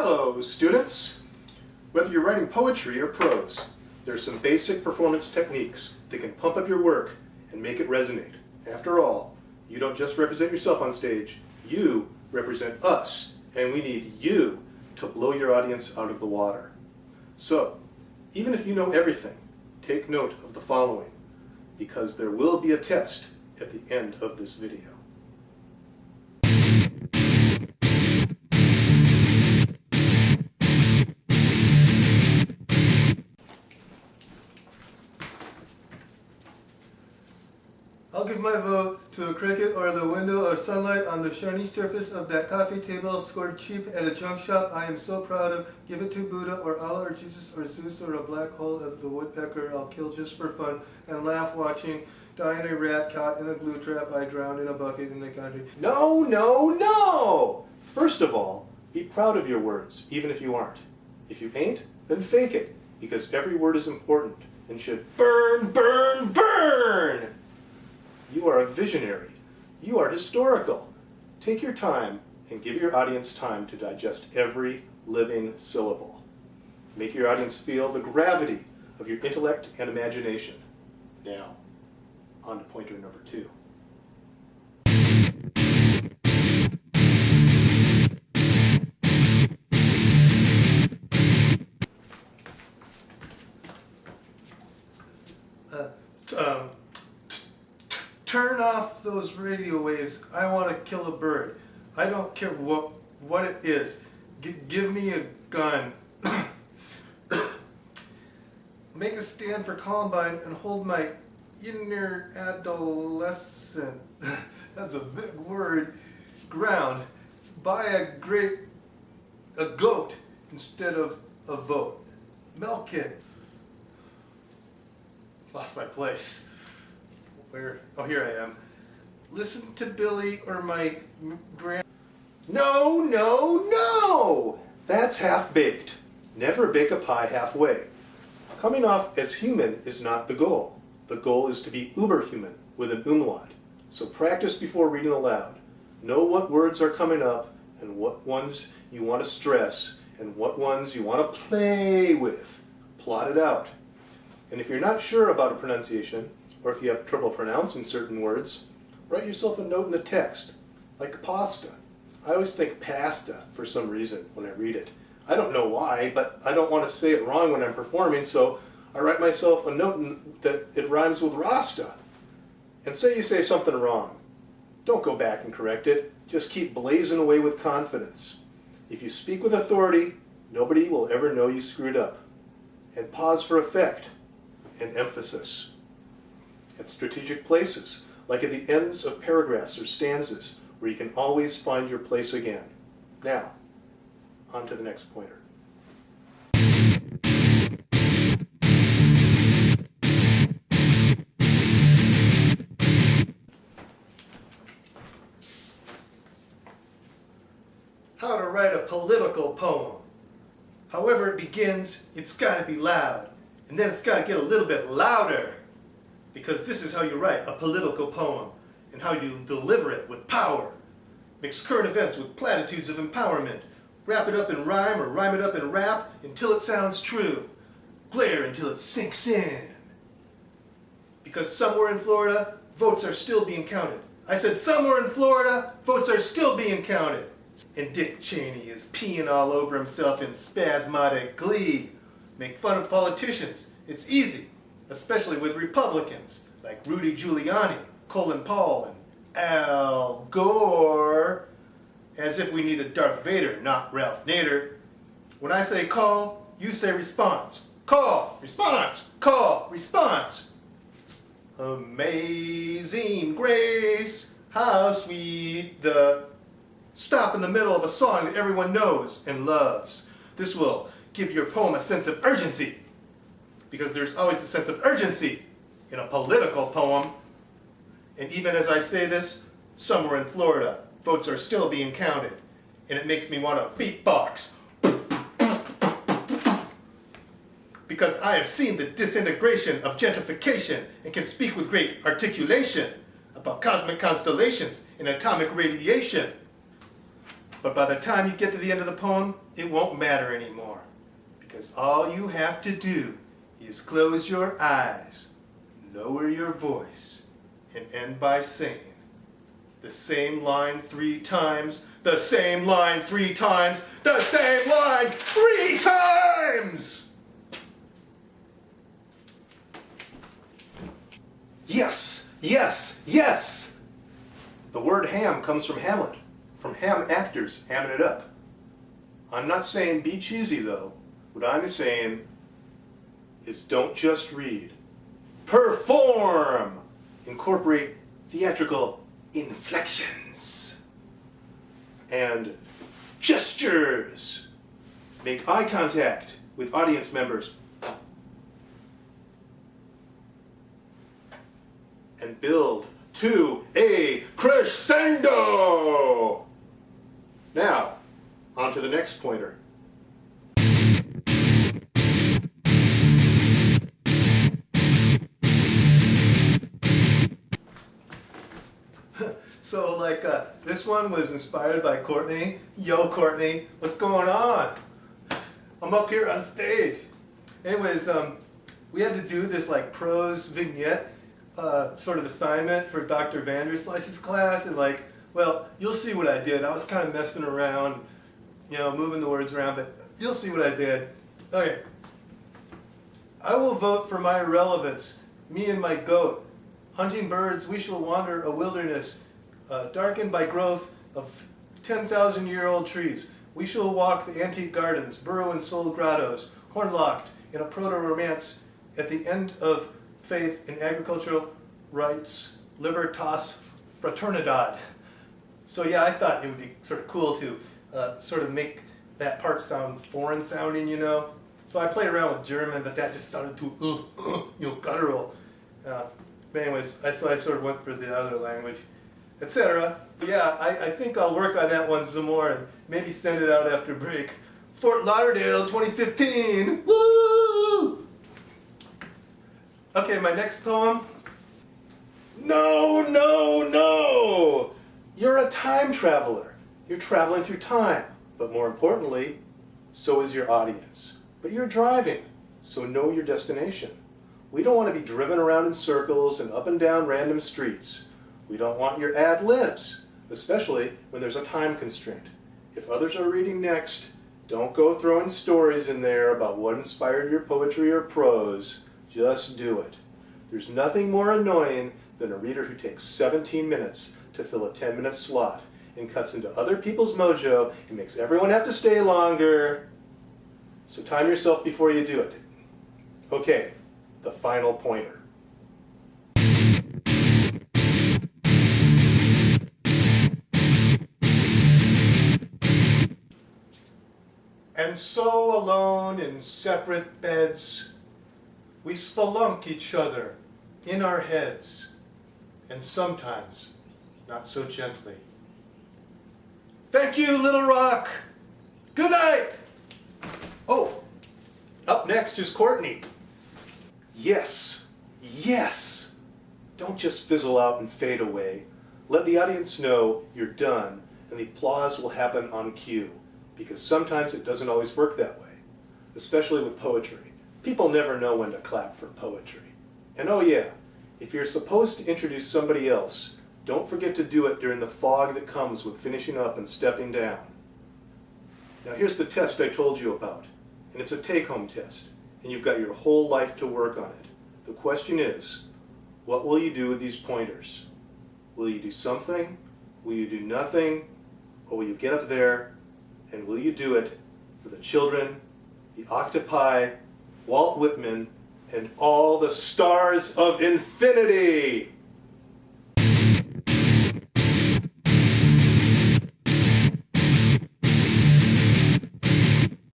Hello, students! Whether you're writing poetry or prose, there are some basic performance techniques that can pump up your work and make it resonate. After all, you don't just represent yourself on stage, you represent us, and we need you to blow your audience out of the water. So, even if you know everything, take note of the following, because there will be a test at the end of this video. I'll give my vote to a cricket or the window of sunlight on the shiny surface of that coffee table scored cheap at a junk shop I am so proud of. Give it to Buddha or Allah or Jesus or Zeus or a black hole of the woodpecker I'll kill just for fun and laugh watching die in a rat caught in a glue trap I drowned in a bucket in the country. No, no, no! First of all, be proud of your words, even if you aren't. If you ain't, then fake it, because every word is important and should burn, burn, burn! You are a visionary. You are historical. Take your time and give your audience time to digest every living syllable. Make your audience feel the gravity of your intellect and imagination. Now, on to pointer number 2. Turn off those radio waves. I want to kill a bird. I don't care what it is. Give me a gun. Make a stand for Columbine and hold my inner adolescent, that's a big word, ground. Buy a goat instead of a vote. Milk it. Lost my place. Where? Oh, here I am. Listen to Billy or my grand... No, no, no! That's half-baked. Never bake a pie halfway. Coming off as human is not the goal. The goal is to be uber-human with an umlaut. So practice before reading aloud. Know what words are coming up and what ones you want to stress and what ones you want to play with. Plot it out. And if you're not sure about a pronunciation, or if you have trouble pronouncing certain words, write yourself a note in the text, like pasta. I always think pasta for some reason when I read it. I don't know why, but I don't want to say it wrong when I'm performing, so I write myself a note that it rhymes with rasta. And say you say something wrong. Don't go back and correct it. Just keep blazing away with confidence. If you speak with authority, nobody will ever know you screwed up. And pause for effect and emphasis. At strategic places, like at the ends of paragraphs or stanzas, where you can always find your place again. Now, on to the next pointer. How to write a political poem. However it begins, it's got to be loud. And then it's got to get a little bit louder. Because this is how you write a political poem, and how you deliver it with power. Mix current events with platitudes of empowerment. Wrap it up in rhyme or rhyme it up in rap until it sounds true. Glare until it sinks in. Because somewhere in Florida, votes are still being counted. I said somewhere in Florida, votes are still being counted. And Dick Cheney is peeing all over himself in spasmodic glee. Make fun of politicians. It's easy. Especially with Republicans, like Rudy Giuliani, Colin Powell, and Al Gore, as if we need a Darth Vader, not Ralph Nader. When I say call, you say response. Call, response, call, response. Amazing grace, how sweet the... Stop in the middle of a song that everyone knows and loves. This will give your poem a sense of urgency. Because there's always a sense of urgency in a political poem. And even as I say this, somewhere in Florida, votes are still being counted. And it makes me want to beatbox. Because I have seen the disintegration of gentrification and can speak with great articulation about cosmic constellations and atomic radiation. But by the time you get to the end of the poem, it won't matter anymore. Because all you have to do is close your eyes, lower your voice, and end by saying the same line 3 times, the same line 3 times, the same line 3 times! Yes, yes, yes! The word ham comes from Hamlet, from ham actors hamming it up. I'm not saying be cheesy though. What I'm saying is don't just read. Perform! Incorporate theatrical inflections and gestures. Make eye contact with audience members. And build to a crescendo! Now, on to the next pointer. So this one was inspired by Courtney. Yo, Courtney, what's going on? I'm up here on stage. Anyways, we had to do this prose vignette sort of assignment for Dr. Vanderslice's class, and well, you'll see what I did. I was kind of messing around, moving the words around, but you'll see what I did. Okay. I will vote for my irrelevance, me and my goat. Hunting birds, we shall wander a wilderness, darkened by growth of 10,000-year-old trees. We shall walk the antique gardens, burrow in soul grottos, horn-locked in a proto-romance at the end of faith in agricultural rights, libertas fraternidad. So yeah, I thought it would be sort of cool to sort of make that part sound foreign sounding, So I played around with German, but that just sounded too, guttural. But anyways, so I sort of went for the other language, etc. Yeah, I think I'll work on that one some more and maybe send it out after break. Fort Lauderdale 2015! Woo! Okay, my next poem. No, no, no! You're a time traveler. You're traveling through time. But more importantly, so is your audience. But you're driving, so know your destination. We don't want to be driven around in circles and up and down random streets. We don't want your ad libs, especially when there's a time constraint. If others are reading next, don't go throwing stories in there about what inspired your poetry or prose. Just do it. There's nothing more annoying than a reader who takes 17 minutes to fill a 10-minute slot and cuts into other people's mojo and makes everyone have to stay longer. So time yourself before you do it. Okay, the final pointer. And so alone in separate beds, we spelunk each other in our heads, and sometimes not so gently. Thank you, Little Rock. Good night. Oh, up next is Courtney. Yes, yes. Don't just fizzle out and fade away. Let the audience know you're done, and the applause will happen on cue, because sometimes it doesn't always work that way, especially with poetry. People never know when to clap for poetry. And oh yeah, if you're supposed to introduce somebody else, don't forget to do it during the fog that comes with finishing up and stepping down. Now here's the test I told you about, and it's a take-home test, and you've got your whole life to work on it. The question is, what will you do with these pointers? Will you do something? Will you do nothing? Or will you get up there, and will you do it for the children, the octopi, Walt Whitman, and all the stars of infinity?